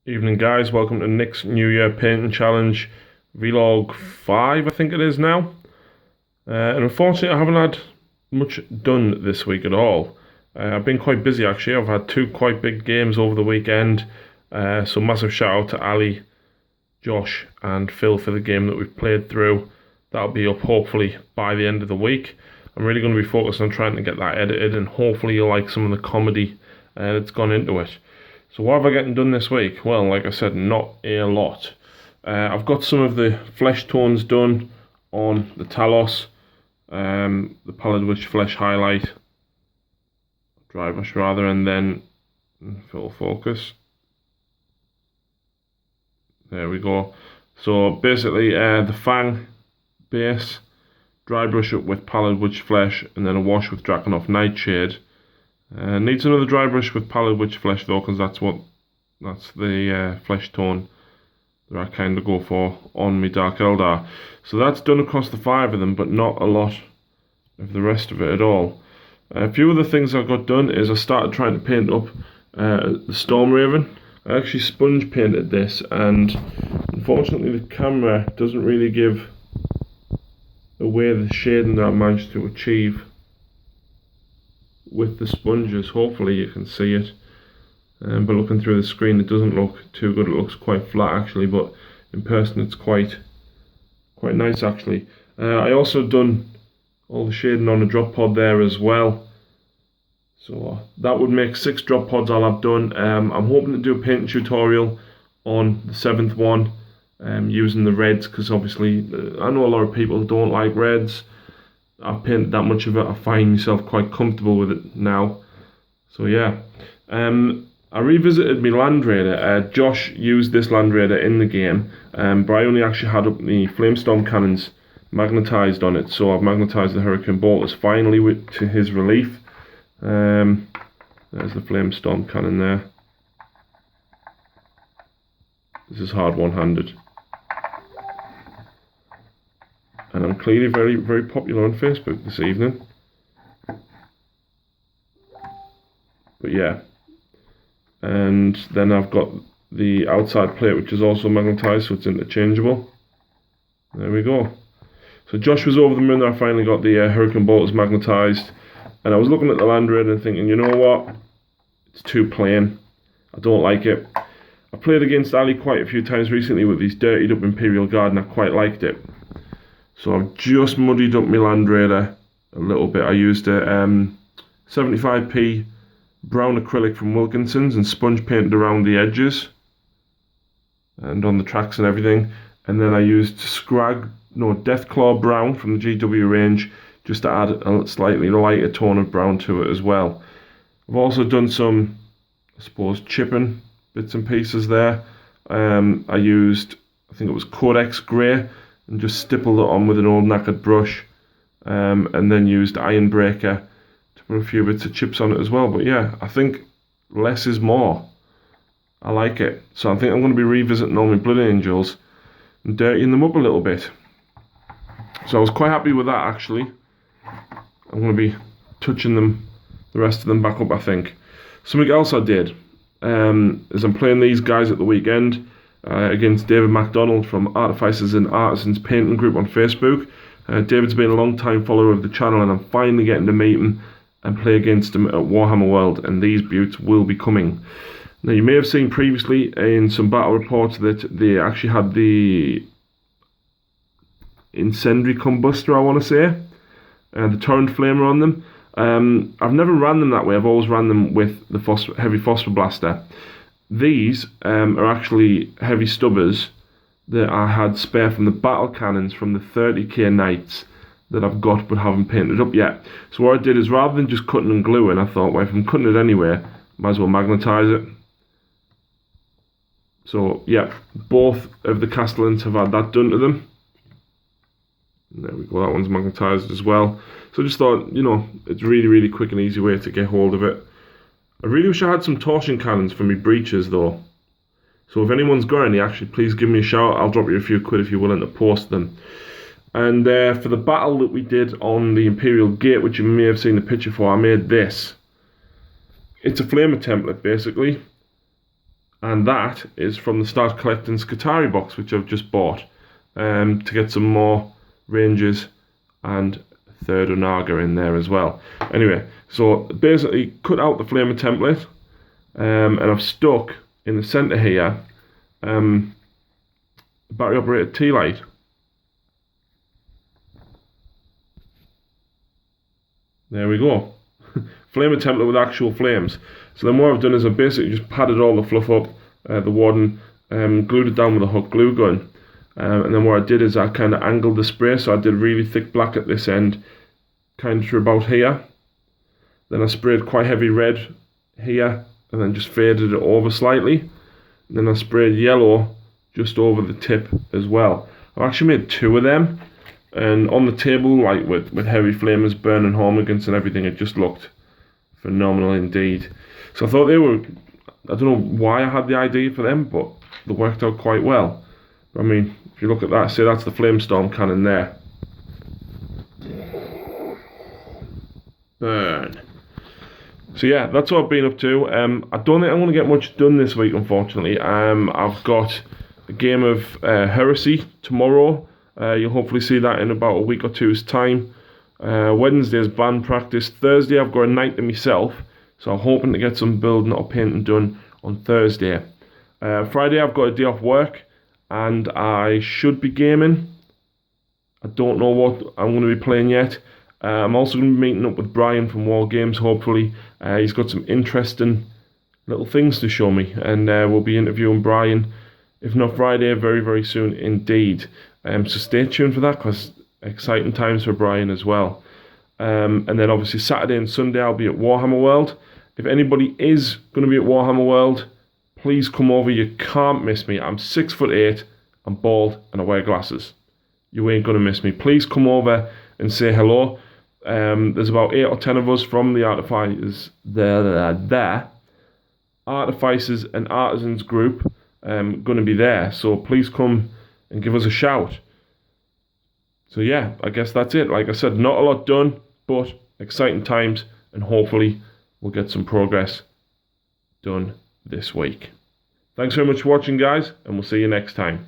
Evening guys, welcome to Nick's New Year Painting Challenge Vlog 5 I think it is now. And unfortunately I haven't had much done this week at all. I've been quite busy actually. I've had two quite big games over the weekend. So massive shout out to Ali, Josh and Phil for the game that we've played through. That'll be up hopefully by the end of the week. I'm really going to be focused on trying to get that edited, and hopefully you'll like some of the comedy that's gone into it. So what have I gotten done this week? Well, like I said, not a lot. I've got some of the flesh tones done on the Talos, the Pallid Witch Flesh highlight, dry brush rather, and then full focus. There we go. So basically the Fang base, dry brush up with Pallid Witch Flesh, and then a wash with Drakenhof Nightshade. Needs another dry brush with Pallid Witch Flesh though, because that's the flesh tone that I kind of go for on my Dark Eldar. So that's done across the 5 of them, but not a lot of the rest of it at all. A few of the things I got done is I started trying to paint up the Stormraven. I actually sponge painted this, and unfortunately the camera doesn't really give away the shading that I managed to achieve with the sponges. Hopefully you can see it, but looking through the screen it doesn't look too good. It looks quite flat actually, but in person it's quite nice actually. I also done all the shading on the drop pod there as well, so that would make 6 drop pods I'll have done. I'm hoping to do a painting tutorial on the 7th one using the reds, because obviously I know a lot of people don't like reds. I've painted that much of it, I find myself quite comfortable with it now. So yeah, I revisited my Land Raider. Josh used this Land Raider in the game, but I only actually had up the Flamestorm cannons magnetised on it, so I've magnetised the Hurricane Bolters finally to his relief. There's the Flamestorm cannon there. This is hard one-handed. And I'm clearly very popular on Facebook this evening. But yeah. And then I've got the outside plate, which is also magnetised, so it's interchangeable. There we go. So Josh was over the moon that I finally got the Hurricane Bolters magnetised. And I was looking at the Land Raider and thinking, you know what? It's too plain. I don't like it. I played against Ali quite a few times recently with these dirtied up Imperial Guard, and I quite liked it. So I've just muddied up my Land Raider a little bit. I used a 75p brown acrylic from Wilkinson's and sponge painted around the edges and on the tracks and everything. And then I used Deathclaw brown from the GW range, just to add a slightly lighter tone of brown to it as well. I've also done some, I suppose, chipping bits and pieces there. I used, I think it was Codex Grey, and just stippled it on with an old knackered brush, and then used Iron Breaker to put a few bits of chips on it as well. But yeah, I think less is more. I like it. So I think I'm going to be revisiting all my Blood Angels and dirtying them up a little bit. So I was quite happy with that actually. I'm going to be touching them, the rest of them back up I think. Something else I did is I'm playing these guys at the weekend. Against David MacDonald from Artificers and Artisans Painting Group on Facebook. David's been a long time follower of the channel, and I'm finally getting to meet him and play against him at Warhammer World, and these beauts will be coming. Now you may have seen previously in some battle reports that they actually had the Incendiary Combustor, I want to say, the Torrent Flamer on them. I've never ran them that way. I've always ran them with the Heavy Phosphor Blaster. These are actually heavy stubbers that I had spare from the battle cannons from the 30k Knights that I've got but haven't painted up yet. So what I did is, rather than just cutting and gluing, I thought, well, if I'm cutting it anyway, might as well magnetise it. So yeah, both of the Castellans have had that done to them. And there we go, that one's magnetised as well. So I just thought, you know, it's really quick and easy way to get hold of it. I really wish I had some torsion cannons for me breaches though. So if anyone's got any, actually please give me a shout. I'll drop you a few quid if you're willing to post them. And for the battle that we did on the Imperial Gate, which you may have seen the picture for, I made this. It's a flamer template basically. And that is from the Start Collecting Skitarii box, which I've just bought to get some more ranges and third Onaga in there as well. Anyway, so basically cut out the flamer template, and I've stuck in the centre here battery operated tea light. There we go. Flamer template with actual flames. So then what I've done is I've basically just padded all the fluff up, the warden, glued it down with a hot glue gun. And then what I did is I kind of angled the spray, so I did really thick black at this end, kind of to about here. Then I sprayed quite heavy red here, and then just faded it over slightly. And then I sprayed yellow just over the tip as well. I've actually made 2 of them, and on the table, like with heavy flamers burning home against and everything, it just looked phenomenal indeed. So I thought they were, I don't know why I had the idea for them, but they worked out quite well. I mean, if you look at that, see, that's the Flamestorm cannon there. Burn. So yeah, that's what I've been up to. I don't think I'm going to get much done this week, unfortunately. I've got a game of Heresy tomorrow. You'll hopefully see that in about a week or two's time. Wednesday is band practice. Thursday I've got a night to myself, so I'm hoping to get some building or painting done on Thursday. Friday I've got a day off work, and I should be gaming. I don't know what I'm going to be playing yet. I'm also going to be meeting up with Brian from War Games, hopefully. He's got some interesting little things to show me, and we'll be interviewing Brian, if not Friday, very, very soon indeed. So stay tuned for that, because exciting times for Brian as well. And then obviously Saturday and Sunday I'll be at Warhammer World. If anybody is going to be at Warhammer World, please come over. You can't miss me. I'm 6'8", I'm bald, and I wear glasses. You ain't going to miss me. Please come over and say hello. There's about 8 or 10 of us from the Artificers Artificers and Artisans group going to be there. So please come and give us a shout. So yeah, I guess that's it. Like I said, not a lot done, but exciting times, and hopefully we'll get some progress done this week. Thanks very much for watching, guys, and we'll see you next time.